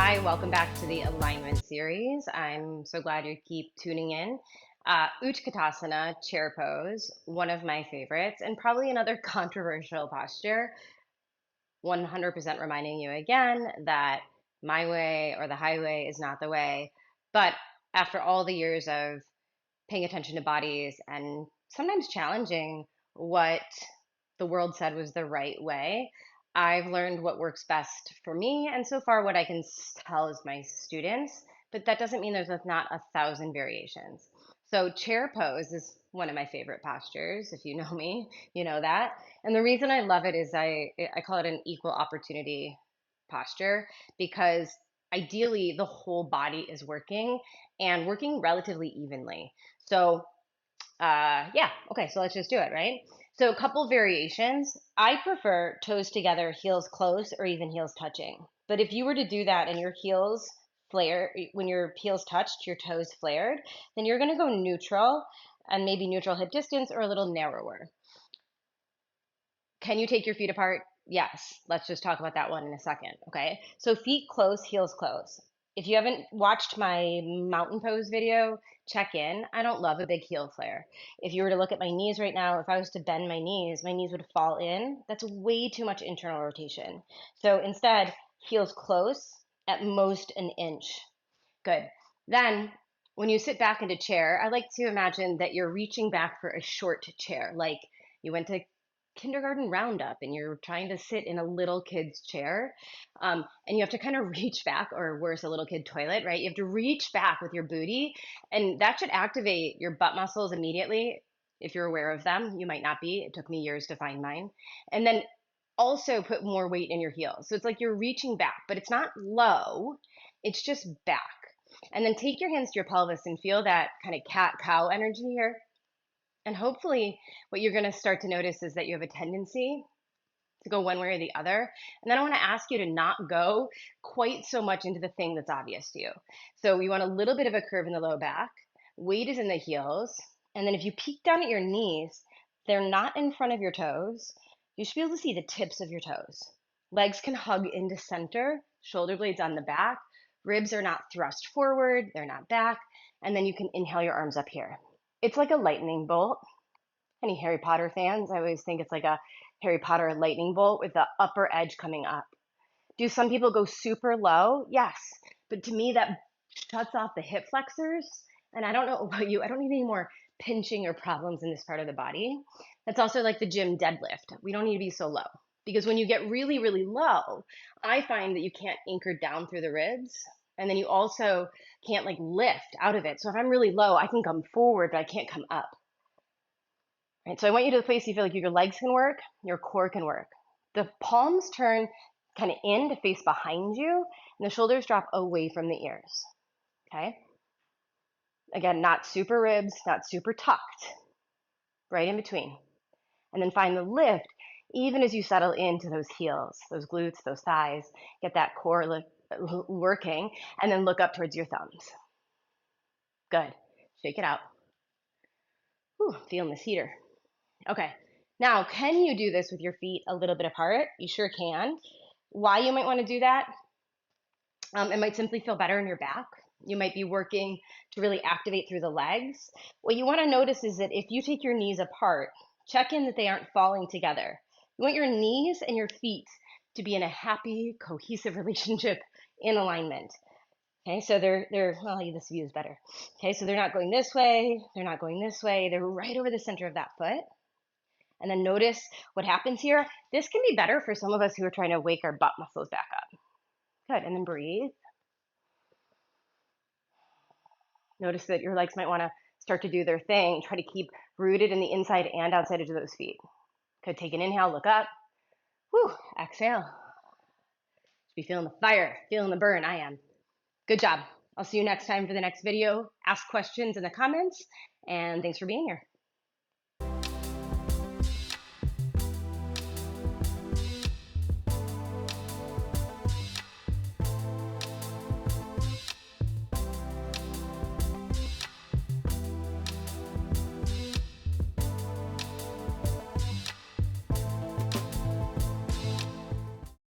Hi, welcome back to the alignment series. I'm so glad you keep tuning in. Utkatasana, chair pose, one of my favorites, and probably another controversial posture. 100% reminding you again that my way or the highway is not the way. But after all the years of paying attention to bodies and sometimes challenging what the world said was the right way, I've learned what works best for me, and so far, what I can tell is my students. But that doesn't mean there's not 1,000 variations. So, chair pose is one of my favorite postures. If you know me, you know that. And the reason I love it is I call it an equal opportunity posture because ideally the whole body is working and working relatively evenly. So, yeah, okay, so let's just do it, right? So, a couple variations. I prefer toes together, heels close, or even heels touching. But if you were to do that and your heels flare, when your heels touched, your toes flared, then you're going to go neutral and maybe neutral hip distance or a little narrower. Can you take your feet apart? Yes. Let's just talk about that one in a second. Okay. So feet close, heels close. If you haven't watched my mountain pose video, check in. I don't love a big heel flare. If you were to look at my knees right now, if I was to bend my knees would fall in. That's way too much internal rotation. So instead, heels close, at most an inch. Good. Then when you sit back into chair, I like to imagine that you're reaching back for a short chair, like you went to kindergarten roundup and you're trying to sit in a little kid's chair, and you have to kind of reach back, or worse, a little kid toilet, right? You have to reach back with your booty, and that should activate your butt muscles immediately. If you're aware of them, you might not be. It took me years to find mine. And then also put more weight in your heels. So it's like you're reaching back, but it's not low, it's just back. And then take your hands to your pelvis and feel that kind of cat cow energy here. And hopefully, what you're going to start to notice is that you have a tendency to go one way or the other. And then I want to ask you to not go quite so much into the thing that's obvious to you. So you want a little bit of a curve in the low back, weight is in the heels. And then if you peek down at your knees, they're not in front of your toes. You should be able to see the tips of your toes. Legs can hug into center, shoulder blades on the back. Ribs are not thrust forward, they're not back. And then you can inhale your arms up here. It's like a lightning bolt. Any Harry Potter fans? I always think it's like a Harry Potter lightning bolt with the upper edge coming up. Do some people go super low? Yes. But to me, that shuts off the hip flexors. And I don't know about you, I don't need any more pinching or problems in this part of the body. That's also like the gym deadlift. We don't need to be so low. Because when you get really, really low, I find that you can't anchor down through the ribs. And then you also can't like lift out of it. So if I'm really low, I can come forward, but I can't come up. Right? So I want you to the place you feel like your legs can work, your core can work. The palms turn kind of in to face behind you, and the shoulders drop away from the ears. Okay? Again, not super ribs, not super tucked, right in between. And then find the lift even as you settle into those heels, those glutes, those thighs. Get that core working, and then look up towards your thumbs. Good. Shake it out. Whew, feeling this heater. Okay. Now, can you do this with your feet a little bit apart? You sure can. Why you might want to do that? It might simply feel better in your back. You might be working to really activate through the legs. What you want to notice is that if you take your knees apart, check in that they aren't falling together. You want your knees and your feet to be in a happy, cohesive relationship in alignment. Okay, so they're well, this view is better. Okay, so they're not going this way, they're not going this way, they're right over the center of that foot. And then notice what happens here. This can be better for some of us who are trying to wake our butt muscles back up. Good, and then breathe. Notice that your legs might want to start to do their thing. Try to keep rooted in the inside and outside edge of those feet. Good, take an inhale, look up. Whew, exhale. Should be feeling the fire, feeling the burn. I am. Good job. I'll see you next time for the next video. Ask questions in the comments, and thanks for being here.